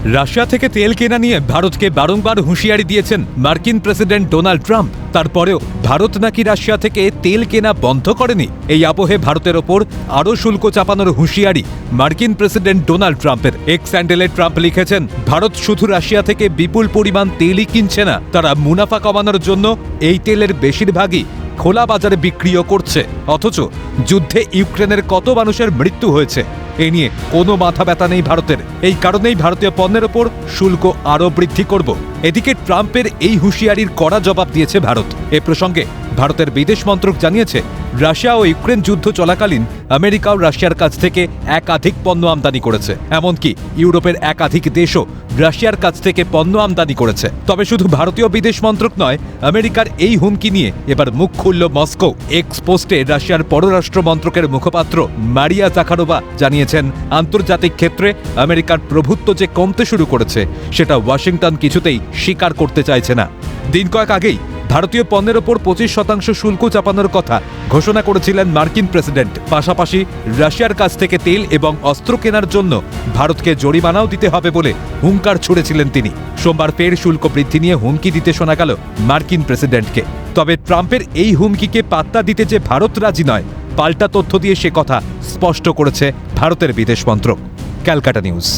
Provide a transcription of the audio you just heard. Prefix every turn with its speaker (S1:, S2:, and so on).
S1: Russia থেকে তেল কেনা নিয়ে ভারতকে বারংবার হুঁশিয়ারি দিয়েছেন মার্কিন প্রেসিডেন্ট ডোনাল্ড ট্রাম্প। তারপরেও ভারত নাকি রাশিয়া থেকে তেল কেনা বন্ধ করেনি। এই আবহে ভারতের ওপর আরও শুল্ক চাপানোর হুঁশিয়ারি মার্কিন প্রেসিডেন্ট ডোনাল্ড ট্রাম্পের। এক্স হ্যান্ডেলে ট্রাম্প লিখেছেন, ভারত শুধু রাশিয়া থেকে বিপুল পরিমাণ তেলই কিনছে না, তারা মুনাফা কমানোর জন্য এই তেলের বেশিরভাগই খোলা বাজারে বিক্রিও করছে। অথচ যুদ্ধে ইউক্রেনের কত মানুষের মৃত্যু হয়েছে এ নিয়ে কোনো মাথা ব্যথা নেই ভারতের। এই কারণেই ভারতীয় পণ্যের ওপর শুল্ক আরও বৃদ্ধি করব। এদিকে ট্রাম্পের এই হুঁশিয়ারির কড়া জবাব দিয়েছে ভারত। এ প্রসঙ্গে ভারতের বিদেশ মন্ত্রক জানিয়েছে, রাশিয়া ও ইউক্রেন যুদ্ধ চলাকালীন আমেরিকাও রাশিয়ার কাছ থেকে একাধিক পণ্য আমদানি করেছে। এমনকি ইউরোপের একাধিক দেশও রাশিয়ার কাছ থেকে পণ্য আমদানি করেছে। তবে শুধু ভারতীয় বিদেশ মন্ত্রক নয়, আমেরিকার এই হুমকি নিয়ে এবার মুখ খুলল মস্কো। এক্স পোস্টে রাশিয়ার পররাষ্ট্র মন্ত্রকের মুখপাত্র মারিয়া জাখারোভা জানিয়েছেন, আন্তর্জাতিক ক্ষেত্রে আমেরিকার প্রভুত্ব যে কমতে শুরু করেছে সেটা ওয়াশিংটন কিছুতেই স্বীকার করতে চাইছে না। দিন কয়েক আগেই ভারতীয় পণ্যের ওপর 25% শুল্ক চাপানোর কথা ঘোষণা করেছিলেন মার্কিন প্রেসিডেন্ট। পাশাপাশি রাশিয়ার কাছ থেকে তেল এবং অস্ত্র কেনার জন্য ভারতকে জরিমানাও দিতে হবে বলে হুঙ্কার ছুড়েছিলেন তিনি। সোমবার ফের শুল্ক বৃদ্ধি নিয়ে হুমকি দিতে শোনা গেল মার্কিন প্রেসিডেন্টকে। তবে ট্রাম্পের এই হুমকিকে পাত্তা দিতে যে ভারত রাজি নয়, পাল্টা তথ্য দিয়ে সে কথা স্পষ্ট করেছে ভারতের বিদেশ মন্ত্রক। ক্যালকাটা নিউজ।